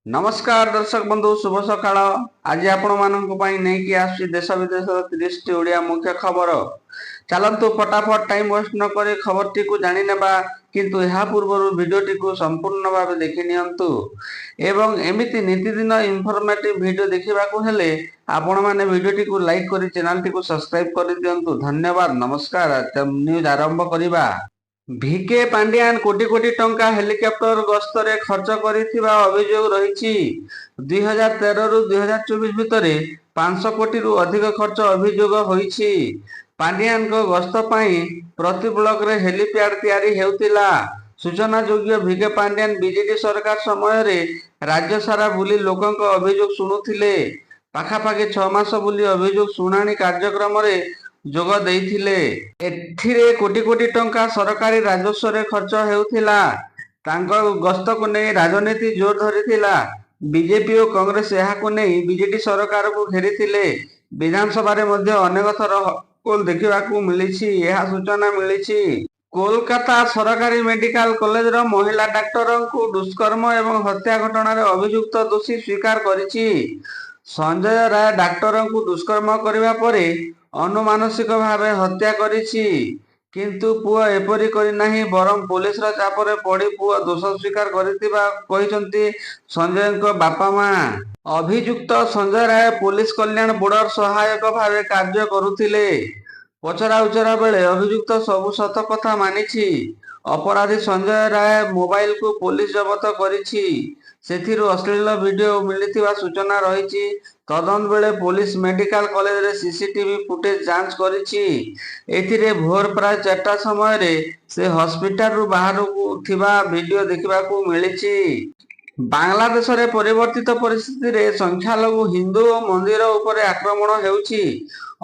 नमस्कार दर्शक बंधु शुभ सकाळ। आज आपण मानक ପାଇଁ ନେଇକି ଆସୁଛି ଦେଶ ବିଦେଶର 30ଟି ଓଡ଼ିଆ ମୁଖ୍ୟ ଖବର। ଚାଲନ୍ତୁ ଫଟାଫଟ ଟାଇମ୍ ୱେଷ୍ଟ ନ କରି ଖବରଟିକୁ ଜାଣି ନେବା, କିନ୍ତୁ ଏହା ପୂର୍ବରୁ ଭିଡ଼ିଓଟିକୁ ସମ୍ପୂର୍ଣ୍ଣ ଭାବେ ଦେଖି ନିଅନ୍ତୁ ଏବଂ ଏମିତି ନିତିଦିନ ଇନଫର୍ମେଟିଭ ଭିଡ଼ିଓ ଦେଖିବାକୁ ହେଲେ ଆପଣମାନେ ଭିଡ଼ିଓଟିକୁ ଲାଇକ୍ କରି ଚ୍ୟାନେଲଟିକୁ ସବସ୍କ୍ରାଇବ କରିଦିଅନ୍ତୁ। ଧନ୍ୟବାଦ। ନମସ୍କାର। ନ୍ୟୁଜ୍ ଆରମ୍ଭ କରିବା। ଭିକେ ପାଣ୍ଡିଆନ କୋଟି କୋଟି ଟଙ୍କା ହେଲିକପ୍ଟର ଗସ୍ତରେ ଖର୍ଚ୍ଚ କରିଥିବା ଅଭିଯୋଗ ରହିଛି। 2013ରୁ 2024 ଭିତରେ 500 କୋଟିରୁ ଅଧିକ ଖର୍ଚ୍ଚ ଅଭିଯୋଗ ହୋଇଛି। ପାଣ୍ଡିଆନଙ୍କ ଗସ୍ତ ପାଇଁ ପ୍ରତି ବ୍ଲକରେ ହେଲିପ୍ୟାଡ୍ ତିଆରି ହେଉଥିଲା। ସୂଚନାଯୋଗ୍ୟ, ଭିକେ ପାଣ୍ଡିଆନ ବିଜେଡି ସରକାର ସମୟରେ ରାଜ୍ୟ ସାରା ବୁଲି ଲୋକଙ୍କ ଅଭିଯୋଗ ଶୁଣୁଥିଲେ। ପାଖାପାଖି 6 ମାସ ବୁଲି ଅଭିଯୋଗ ଶୁଣାଣି କାର୍ଯ୍ୟକ୍ରମରେ ଯୋଗ ଦେଇଥିଲେ। ଏଥିରେ କୋଟି କୋଟି ଟଙ୍କା ସରକାରୀ ରାଜସ୍ୱରେ ଖର୍ଚ୍ଚ ହେଉଥିଲା। ତାଙ୍କ ଗସ୍ତକୁ ନେଇ ରାଜନୀତି ଜୋର ଧରିଥିଲା। ବିଜେପି ଓ କଂଗ୍ରେସ ଏହାକୁ ନେଇ ବିଜେଡି ସରକାରକୁ ଘେରିଥିଲେ। ବିଧାନସଭାରେ ମଧ୍ୟ ଅନେକ ଥର ହଟ୍ଟଗୋଳ ଦେଖିବାକୁ ମିଳିଛି। ଏହା ସୂଚନା ମିଳିଛି। କୋଲକାତା ସରକାରୀ ମେଡିକାଲ କଲେଜର ମହିଳା ଡାକ୍ତରଙ୍କୁ ଦୁଷ୍କର୍ମ ଏବଂ ହତ୍ୟା ଘଟଣାରେ ଅଭିଯୁକ୍ତ ଦୋଷୀ ସ୍ୱୀକାର କରିଛି। ସଞ୍ଜୟ ରାୟ ଡାକ୍ତରଙ୍କୁ ଦୁଷ୍କର୍ମ କରିବା ପରେ ଅନୁମାନସିକ ଭାବେ ହତ୍ୟା କରିଛି। କିନ୍ତୁ ପୁଅ ଏପରି କରିନାହିଁ, ବରଂ ପୋଲିସର ଚାପରେ ପଡ଼ି ପୁଅ ଦୋଷ ସ୍ୱୀକାର କରିଥିବା କହିଛନ୍ତି ସଞ୍ଜୟଙ୍କ ବାପା ମା। ଅଭିଯୁକ୍ତ ସଞ୍ଜୟ ରାୟ ପୋଲିସ କଲ୍ୟାଣ ବୋର୍ଡର ସହାୟକ ଭାବେ କାର୍ଯ୍ୟ କରୁଥିଲେ। ପଚରାଉଚରା ବେଳେ ଅଭିଯୁକ୍ତ ସବୁ ସତ କଥା ମାନିଛି। ଅପରାଧୀ ସଞ୍ଜୟ ରାୟ ମୋବାଇଲକୁ ପୋଲିସ ଜବତ କରିଛି। ସେଥିରୁ ଅଶ୍ଳୀଳ ଭିଡିଓ ମିଳିଥିବା ସୂଚନା ରହିଛି। ତଦନ୍ତ ବେଳେ ପୋଲିସ ମେଡିକାଲ କଲେଜରେ ସିସିଟିଭି ଫୁଟେଜ ଯାଞ୍ଚ କରିଛି। ଏଥିରେ ଭୋର ପ୍ରାୟ 4ଟା ସମୟରେ ସେ ହସ୍ପିଟାଲରୁ ବାହାରକୁ ଥିବା ଭିଡିଓ ଦେଖିବାକୁ ମିଳିଛି। ବାଂଲାଦେଶରେ ପରିବର୍ତ୍ତିତ ପରିସ୍ଥିତିରେ ସଂଖ୍ୟାଲଘୁ ହିନ୍ଦୁ ଓ ମନ୍ଦିର ଉପରେ ଆକ୍ରମଣ ହେଉଛି।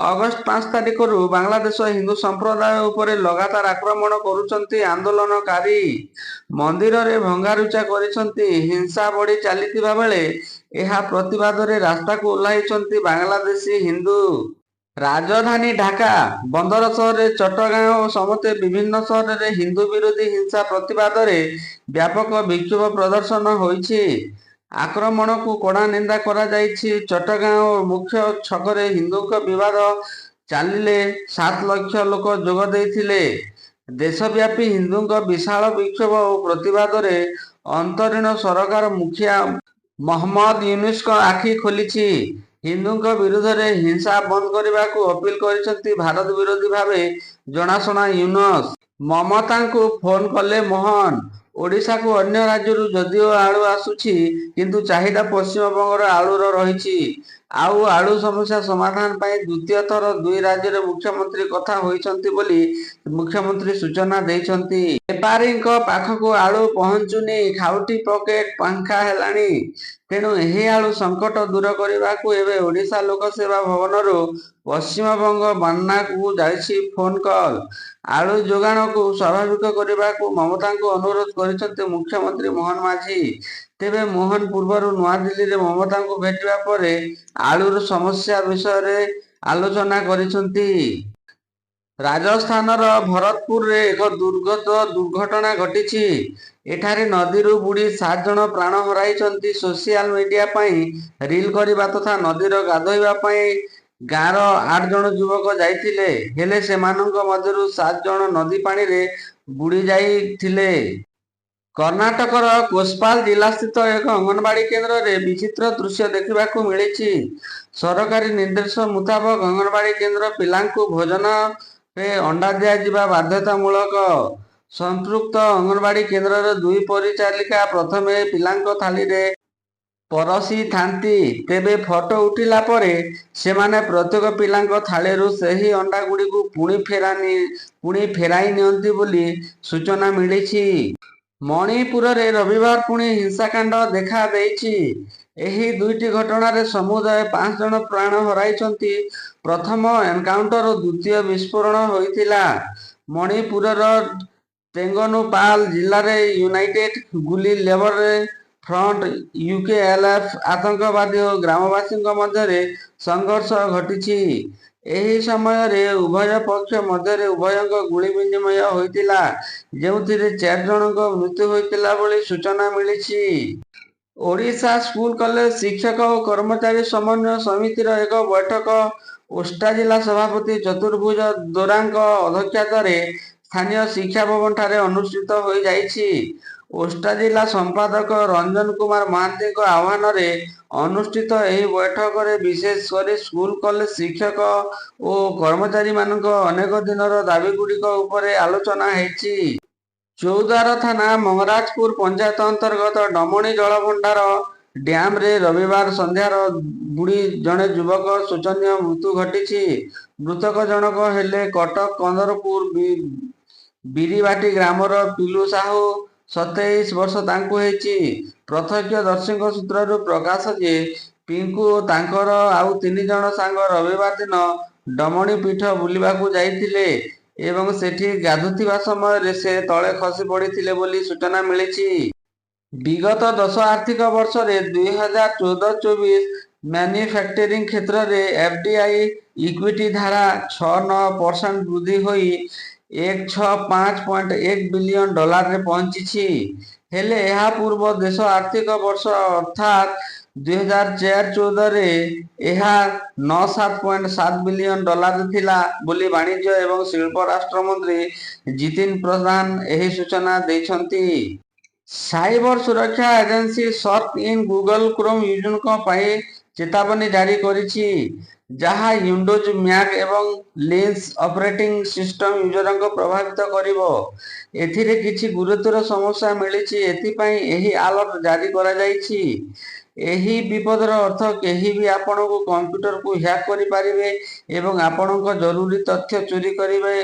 ଅଗଷ୍ଟ 5 ତାରିଖରୁ ବାଂଲାଦେଶ ହିନ୍ଦୁ ସମ୍ପ୍ରଦାୟ ଉପରେ ଲଗାତାର ଆକ୍ରମଣ କରୁଛନ୍ତି ଆନ୍ଦୋଳନକାରୀ। ମନ୍ଦିରରେ ଭଙ୍ଗାରୁଜା କରିଛନ୍ତି। ହିଂସା ବଢ଼ି ଚାଲିଥିବା ବେଳେ ଏହା ପ୍ରତିବାଦରେ ରାସ୍ତାକୁ ଓହ୍ଲାଇଛନ୍ତି ବାଂଲାଦେଶୀ ହିନ୍ଦୁ। ରାଜଧାନୀ ଢାକା, ବନ୍ଦର ସହରରେ ଚଟ୍ଟଗାଁ ଓ ସମେତ ବିଭିନ୍ନ ସହରରେ ହିନ୍ଦୁ ବିରୋଧୀ ହିଂସା ପ୍ରତିବାଦରେ ବ୍ୟାପକ ବିକ୍ଷୋଭ ପ୍ରଦର୍ଶନ ହୋଇଛି। ଆକ୍ରମଣକୁ କଡ଼ା ନିନ୍ଦା କରାଯାଇଛି। ଚଟ୍ଟଗାଁ ଓ ମୁଖ୍ୟ ଛକରେ ହିନ୍ଦୁଙ୍କ ବିବାଦ ଚାଲିଲେ 7 ଲକ୍ଷ ଲୋକ ଯୋଗ ଦେଇଥିଲେ। ଦେଶବ୍ୟାପୀ ହିନ୍ଦୁଙ୍କ ବିଶାଳ ବିକ୍ଷୋଭ ଓ ପ୍ରତିବାଦରେ ଅନ୍ତରୀଣ ସରକାର ମୁଖିଆ ମହମ୍ମଦ ୟୁନୁସଙ୍କ ଆଖି ଖୋଲିଛି। ହିନ୍ଦୁଙ୍କ ବିରୁଦ୍ଧରେ ହିଂସା ବନ୍ଦ କରିବାକୁ ଅପିଲ କରିଛନ୍ତି ଭାରତ ବିରୋଧୀ ଭାବେ ଜଣାଶୁଣା ୟୁନୁସ। ମମତାଙ୍କୁ ଫୋନ କଲେ ମୋହନ। ଓଡ଼ିଶାକୁ ଅନ୍ୟ ରାଜ୍ୟରୁ ଯଦିଓ ଆଳୁ ଆସୁଛି, କିନ୍ତୁ ଚାହିଦା ପଶ୍ଚିମବଙ୍ଗର ଆଳୁର ରହିଛି। ଆଉ ଆଳୁ ସମସ୍ୟା ସମାଧାନ ପାଇଁ ଦ୍ୱିତୀୟ ଥର ଦୁଇ ରାଜ୍ୟର ମୁଖ୍ୟମନ୍ତ୍ରୀ କଥା ହୋଇଛନ୍ତି ବୋଲି ମୁଖ୍ୟମନ୍ତ୍ରୀ ସୂଚନା ଦେଇଛନ୍ତି। ବେପାରୀଙ୍କ ପାଖକୁ ଆଳୁ ପହଞ୍ଚୁନି, ଖାଉଟି ପକେଟ ଫାଙ୍କା ହେଲାଣି। ତେଣୁ ଏହି ଆଳୁ ସଙ୍କଟ ଦୂର କରିବାକୁ ଏବେ ଓଡ଼ିଶା ଲୋକସେବା ଭବନରୁ ପଶ୍ଚିମବଙ୍ଗ ବନ୍ନାକୁ ଯାଇଛି ଫୋନ କଲ୍। ଆଳୁ ଯୋଗାଣକୁ ସ୍ୱାଭାବିକ କରିବାକୁ ମମତାଙ୍କୁ ଅନୁରୋଧ କରିଛନ୍ତି ମୁଖ୍ୟମନ୍ତ୍ରୀ ମୋହନ ମାଝୀ। ତେବେ ମୋହନ ପୂର୍ବରୁ ନୂଆଦିଲ୍ଲୀରେ ମମତାଙ୍କୁ ଭେଟିବା ପରେ ଆଳୁର ସମସ୍ୟା ବିଷୟରେ ଆଲୋଚନା କରିଛନ୍ତି। ରାଜସ୍ଥାନର ଭରତପୁରରେ ଏକ ଦୁର୍ଘଟଣା ଘଟିଛି। ଏଠାରେ ନଦୀରୁ ବୁଡ଼ି 7 ଜଣ ପ୍ରାଣ ହରାଇଛନ୍ତି। ସୋସିଆଲ ମିଡିଆ ପାଇଁ ରିଲ୍ କରିବା ତଥା ନଦୀରେ ଗାଧୋଇବା ପାଇଁ ଗାଁର 8 ଜଣ ଯୁବକ ଯାଇଥିଲେ। ହେଲେ ସେମାନଙ୍କ ମଧ୍ୟରୁ 7 ଜଣ ନଦୀ ପାଣିରେ ବୁଡ଼ି ଯାଇଥିଲେ। କର୍ଣ୍ଣାଟକର କୋସ୍ପାଲ ଜିଲ୍ଲାସ୍ଥିତ ଏକ ଅଙ୍ଗନବାଡି କେନ୍ଦ୍ରରେ ବିଚିତ୍ର ଦୃଶ୍ୟ ଦେଖିବାକୁ ମିଳିଛି। ସରକାରୀ ନିର୍ଦ୍ଦେଶ ମୁତାବକ ଅଙ୍ଗନବାଡି କେନ୍ଦ୍ର ପିଲାଙ୍କୁ ଭୋଜନରେ ଅଣ୍ଡା ଦିଆଯିବା ବାଧ୍ୟତାମୂଳକ। ସମ୍ପୃକ୍ତ ଅଙ୍ଗନବାଡି କେନ୍ଦ୍ରର 2 ପରିଚାଳିକା ପ୍ରଥମେ ପିଲାଙ୍କ ଥାଳିରେ ପରଷିଥାନ୍ତି। ତେବେ ଫଟୋ ଉଠିଲା ପରେ ସେମାନେ ପ୍ରତ୍ୟେକ ପିଲାଙ୍କ ଥାଳିରୁ ସେହି ଅଣ୍ଡାଗୁଡ଼ିକୁ ପୁଣି ଫେରାଇ ନିଅନ୍ତି ବୋଲି ସୂଚନା ମିଳିଛି। ମଣିପୁରରେ ରବିବାର ପୁଣି ହିଂସାକାଣ୍ଡ ଦେଖା ଦେଇଛି। ଏହି 2ଟି ଘଟଣାରେ ସମୁଦାୟ 5 ଜଣ ପ୍ରାଣ ହରାଇଛନ୍ତି। ପ୍ରଥମ ଏନକାଉଣ୍ଟର ଓ ଦ୍ୱିତୀୟ ବିସ୍ଫୋରଣ ହୋଇଥିଲା ମଣିପୁରର ତେଙ୍ଗନୁପାଲ ଜିଲ୍ଲାରେ। ୟୁନାଇଟେଡ୍ ଗୁଲି ଲେବର ଫ୍ରଣ୍ଟ ୟୁକେଏଲଏଫ ଆତଙ୍କବାଦୀ ଓ ଗ୍ରାମବାସୀଙ୍କ ମଧ୍ୟରେ ସଂଘର୍ଷ ଘଟିଛି। ଏହି ସମୟରେ ଉଭୟ ପକ୍ଷ ମଧ୍ୟରେ ଉଭୟଙ୍କ ଗୁଳି ବିନିମୟ ହୋଇଥିଲା, ଯେଉଁଥିରେ 4 ଜଣଙ୍କ ମୃତ୍ୟୁ ହୋଇଥିଲା ବୋଲି ସୂଚନା ମିଳିଛି। ଓଡ଼ିଶା ସ୍କୁଲ କଲେଜ ଶିକ୍ଷକ ଓ କର୍ମଚାରୀ ସମନ୍ୱୟ ସମିତିର ଏକ ବୈଠକ ଓଷ୍ଟା ଜିଲ୍ଲା ସଭାପତି ଚତୁର୍ଭୁଜ ଦୋରାଙ୍କ ଅଧ୍ୟକ୍ଷତାରେ ସ୍ଥାନୀୟ ଶିକ୍ଷା ଭବନଠାରେ ଅନୁଷ୍ଠିତ ହୋଇଯାଇଛି। ଓଷ୍ଟା ଜିଲ୍ଲା ସମ୍ପାଦକ ରଞ୍ଜନ କୁମାର ମହାନ୍ତିଙ୍କ ଆହ୍ୱାନରେ ଅନୁଷ୍ଠିତ ଏହି ବୈଠକରେ ବିଶେଷ କରି ସ୍କୁଲ କଲେଜ ଶିକ୍ଷକ ଓ କର୍ମଚାରୀମାନଙ୍କ ଅନେକ ଦିନର ଦାବିଗୁଡ଼ିକ ଉପରେ ଆଲୋଚନା ହୋଇଛି। ଚୌଦ୍ୱାର ଥାନା ମଙ୍ଗରାଜପୁର ପଞ୍ଚାୟତ ଅନ୍ତର୍ଗତ ଡମଣୀ ଜଳଭଣ୍ଡାର ଡ୍ୟାମ୍ରେ ରବିବାର ସନ୍ଧ୍ୟାରେ ବୁଡ଼ି ଜଣେ ଯୁବକ ଶୋଚନୀୟ ମୃତ୍ୟୁ ଘଟିଛି। ମୃତକ ଜଣକ ହେଲେ କଟକ କନ୍ଦରପୁର ବିରିବାଟି ଗ୍ରାମର ପିଲୁ ସାହୁ। 27 ବର୍ଷ ତାଙ୍କୁ ହୋଇଛି। ପ୍ରତ୍ୟକ୍ଷଦର୍ଶୀଙ୍କ ସୂତ୍ରରୁ ପ୍ରକାଶ ଯେ ପିଙ୍କୁ ଓ ତାଙ୍କର ଆଉ 3 ଜଣ ସାଙ୍ଗ ରବିବାର ଦିନ ଡମଣୀ ପୀଠ ବୁଲିବାକୁ ଯାଇଥିଲେ ଏବଂ ସେଠି ଗାଧୁଥିବା ସମୟରେ ସେ ତଳେ ଖସି ପଡ଼ିଥିଲେ ବୋଲି ସୂଚନା ମିଳିଛି। ବିଗତ 10 ଆର୍ଥିକ ବର୍ଷରେ 2014-24 ମ୍ୟାନ୍ୟୁଫ୍ୟାକ୍ଚରିଂ କ୍ଷେତ୍ରରେ ଏଫ୍ଡିଆଇ ଇକ୍ୱିଟି ଧାରା 6.9% ବୃଦ୍ଧି ହୋଇ $165.1 ବିଲିୟନ ଡଲାରରେ ପହଞ୍ଚିଛି। ହେଲେ ଏହା ପୂର୍ବ ଦେଶ ଆର୍ଥିକ ବର୍ଷ ଅର୍ଥାତ୍ 2013-14ରେ ଏହା $97.7 ବିଲିୟନ ଡଲାର ଥିଲା ବୋଲି ବାଣିଜ୍ୟ ଏବଂ ଶିଳ୍ପ ରାଷ୍ଟ୍ରମନ୍ତ୍ରୀ ଜିତିନ ପ୍ରଧାନ ଏହି ସୂଚନା ଦେଇଛନ୍ତି। ସାଇବର ସୁରକ୍ଷା agency search engine Google Chrome ୟୁଜର୍ଙ୍କ ପାଇଁ ଚେତାବନୀ ଜାରି କରିଛି, ଯାହା ୱିଣ୍ଡୋଜ, ମ୍ୟାକ୍ ଏବଂ ଲିନକ୍ସ ଅପରେଟିଂ ସିଷ୍ଟମ ୟୁଜରଙ୍କୁ ପ୍ରଭାବିତ କରିବ। ଏଥିରେ କିଛି ଗୁରୁତର ସମସ୍ୟା ମିଳିଛି, ଏଥିପାଇଁ ଏହି ଆଲର୍ଟ ଜାରି କରାଯାଇଛି। ଏହି ବିପଦର ଅର୍ଥ କେହି ବି ଆପଣଙ୍କ କମ୍ପ୍ୟୁଟରକୁ ହ୍ୟାକ୍ କରିପାରିବେ ଏବଂ ଆପଣଙ୍କ ଜରୁରୀ ତଥ୍ୟ ଚୋରି କରିବେ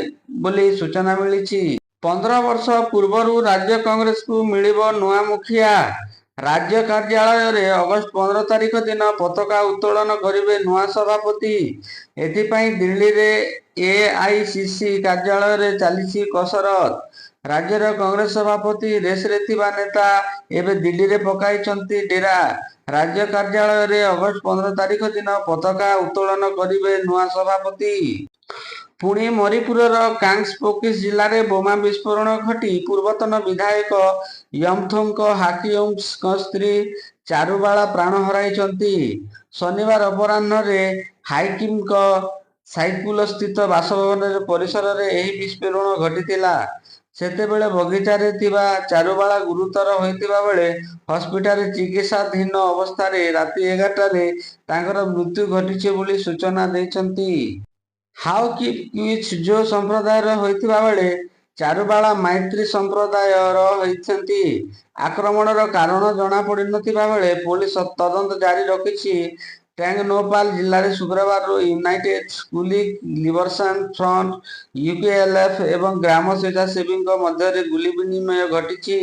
ବୋଲି ସୂଚନା ମିଳିଛି। 15 ବର୍ଷ ପୂର୍ବରୁ ରାଜ୍ୟ କଂଗ୍ରେସକୁ ମିଳିବ ନୂଆ ମୁଖିଆ। ରାଜ୍ୟ କାର୍ଯ୍ୟାଳୟରେ ଅଗଷ୍ଟ 15 ତାରିଖ ଦିନ ପତାକା ଉତ୍ତୋଳନ କରିବେ ନୂଆ ସଭାପତି। ଏଥିପାଇଁ ଦିଲ୍ଲୀରେ ଏଆଇସିସି କାର୍ଯ୍ୟାଳୟରେ ଚାଲିଛି କସରତ। ରାଜ୍ୟର କଂଗ୍ରେସ ସଭାପତି ରେସ୍ରେ ଥିବା ନେତା ଏବେ ଦିଲ୍ଲୀରେ ପକାଇଛନ୍ତି ଡେରା। ରାଜ୍ୟ କାର୍ଯ୍ୟାଳୟରେ ଅଗଷ୍ଟ 15 ତାରିଖ ଦିନ ପତାକା ଉତ୍ତୋଳନ କରିବେ ନୂଆ ସଭାପତି। ପୁଣି ମଣିପୁରର କାଙ୍ଗସ୍ପୋକିସ ଜିଲ୍ଲାରେ ବୋମା ବିସ୍ଫୋରଣ ଘଟି ପୂର୍ବତନ ବିଧାୟକ ୟମଥୋଙ୍କ ହାକିଉଙ୍ଗଙ୍କ ସ୍ତ୍ରୀ ଚାରୁବାଳା ପ୍ରାଣ ହରାଇଛନ୍ତି। ଶନିବାର ଅପରାହ୍ନରେ ହାକିମ୍ଙ୍କ ସାଇକୁଲସ୍ଥିତ ବାସଭବନ ପରିସରରେ ଏହି ବିସ୍ଫୋରଣ ଘଟିଥିଲା। ସେତେବେଳେ ବଗିଚାରେ ଥିବା ଚାରୁବାଳା ଗୁରୁତର ହୋଇଥିବା ବେଳେ ହସ୍ପିଟାଲରେ ଚିକିତ୍ସାଧୀନ ଅବସ୍ଥାରେ ରାତି 11ଟାରେ ତାଙ୍କର ମୃତ୍ୟୁ ଘଟିଛି ବୋଲି ସୂଚନା ଦେଇଛନ୍ତି। ହାଓକିପିଚ୍ ଜୋ ସମ୍ପ୍ରଦାୟର ହୋଇଥିବା ବେଳେ ଚାରୁବାଳା ମାଇତ୍ରୀ ସମ୍ପ୍ରଦାୟର ହୋଇଛନ୍ତି। ଆକ୍ରମଣର କାରଣ ଜଣାପଡ଼ିନଥିବା ବେଳେ ପୋଲିସ ତଦନ୍ତ ଜାରି ରଖିଛି। ଟେଙ୍ଗନୌପାଲ ଜିଲ୍ଲାରେ ଶୁକ୍ରବାର ୟୁନାଇଟେଡ୍ ସ୍କୁଲିଂ ଲିବରେସନ ଫ୍ରଣ୍ଟ ୟୁକେଏଲଏଫ୍ ଏବଂ ଗ୍ରାମ ସ୍ୱେଚ୍ଛାସେବୀଙ୍କ ମଧ୍ୟରେ ଗୁଳି ବିନିମୟ ଘଟିଛି।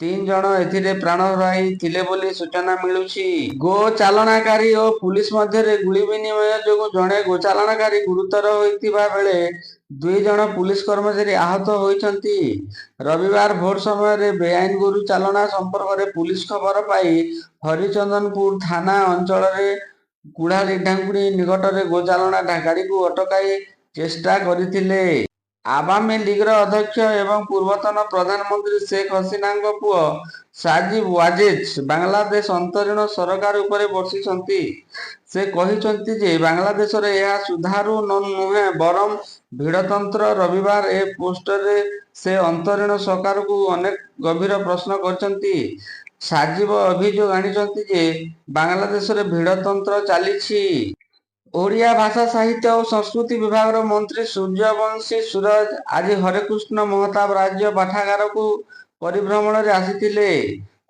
3 ଜଣ ଏଥିରେ ପ୍ରାଣ ହରାଇଥିଲେ ବୋଲି ସୂଚନା ମିଳୁଛି। ଗୋଚାଲାଣକାରୀ ଓ ପୁଲିସ ମଧ୍ୟରେ ଗୁଳି ବିନିମୟ ଯୋଗୁଁ ଜଣେ ଗୋଚାଲାଣକାରୀ ଗୁରୁତର ହୋଇଥିବା ବେଳେ 2 ଜଣ ପୁଲିସ କର୍ମଚାରୀ ଆହତ ହୋଇଛନ୍ତି। ରବିବାର ଭୋର ସମୟରେ ବେଆଇନ ଗୋରୁ ଚାଲାଣ ସମ୍ପର୍କରେ ପୁଲିସ ଖବର ପାଇ ହରିଚନ୍ଦନପୁର ଥାନା ଅଞ୍ଚଳରେ କୁଢ଼ାଲି ଢାଙ୍କୁଣି ନିକଟରେ ଗୋଚାଲାଣ ଗାଡ଼ିକୁ ଅଟକାଇ ଚେଷ୍ଟା କରିଥିଲେ। ଆୱାମୀ ଲିଗର ଅଧ୍ୟକ୍ଷ ଏବଂ ପୂର୍ବତନ ପ୍ରଧାନମନ୍ତ୍ରୀ ଶେଖ୍ ହସିନାଙ୍କ ପୁଅ ସାଜିଦ୍ ୱାଜେଦ ବାଂଲାଦେଶ ଅନ୍ତରୀଣ ସରକାର ଉପରେ ବର୍ଷିଛନ୍ତି। ସେ କହିଛନ୍ତି ଯେ ବାଂଲାଦେଶରେ ଏହା ସୁଧାରୁ ନୁହେଁ ବରଂ ଭିଡତନ୍ତ୍ର। ରବିବାର ଏ ପୋଷ୍ଟରେ ସେ ଅନ୍ତରୀଣ ସରକାରକୁ ଅନେକ ଗଭୀର ପ୍ରଶ୍ନ କରିଛନ୍ତି। ସାଜିବ ଅଭିଯୋଗ ଆଣିଛନ୍ତି ଯେ ବାଂଲାଦେଶରେ ଭିଡତନ୍ତ୍ର ଚାଲିଛି। ଓଡ଼ିଆ ଭାଷା ସାହିତ୍ୟ ଓ ସଂସ୍କୃତି ବିଭାଗର ମନ୍ତ୍ରୀ ସୂର୍ଯ୍ୟବଂଶୀ ସୁରଜ ଆଜି ହରେକୃଷ୍ଣ ମହତାବ ରାଜ୍ୟ ପାଠାଗାରକୁ ପରିଭ୍ରମଣରେ ଆସିଥିଲେ।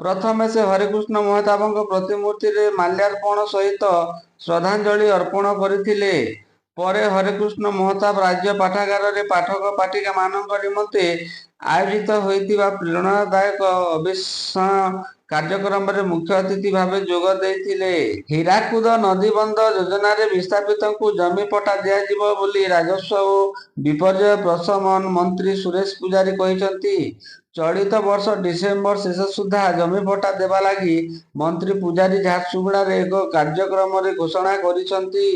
ପ୍ରଥମେ ସେ ହରେକୃଷ୍ଣ ମହତାବଙ୍କ ପ୍ରତିମୂର୍ତ୍ତିରେ ମାଲ୍ୟାର୍ପଣ ସହିତ ଶ୍ରଦ୍ଧାଞ୍ଜଳି ଅର୍ପଣ କରିଥିଲେ। ପରେ ହରେକୃଷ୍ଣ ମହତାବ ରାଜ୍ୟ ପାଠାଗାରରେ ପାଠକ ପାଠିକାମାନଙ୍କ ନିମନ୍ତେ ଆୟୋଜିତ ହୋଇଥିବା ପ୍ରେରଣାଦାୟକ ଅଭିଭାଷଣ କାର୍ଯ୍ୟକ୍ରମରେ ମୁଖ୍ୟ ଅତିଥି ଭାବେ ଯୋଗ ଦେଇଥିଲେ। ହୀରାକୁଦ ନଦୀବନ୍ଧ ଯୋଜନାରେ ବିସ୍ଥାପିତଙ୍କୁ ଜମି ପଟ୍ଟା ଦିଆଯିବ ବୋଲି ରାଜସ୍ୱ ଓ ବିପର୍ଯ୍ୟୟ ପ୍ରଶମନ ମନ୍ତ୍ରୀ ସୁରେଶ ପୂଜାରୀ କହିଛନ୍ତି। ଚଳିତ ବର୍ଷ ଡିସେମ୍ବର ଶେଷ ସୁଦ୍ଧା ଜମି ପଟ୍ଟା ଦେବା ଲାଗି ମନ୍ତ୍ରୀ ପୂଜାରୀ ଝାରସୁଗୁଡ଼ାରେ ଏକ କାର୍ଯ୍ୟକ୍ରମରେ ଘୋଷଣା କରିଛନ୍ତି।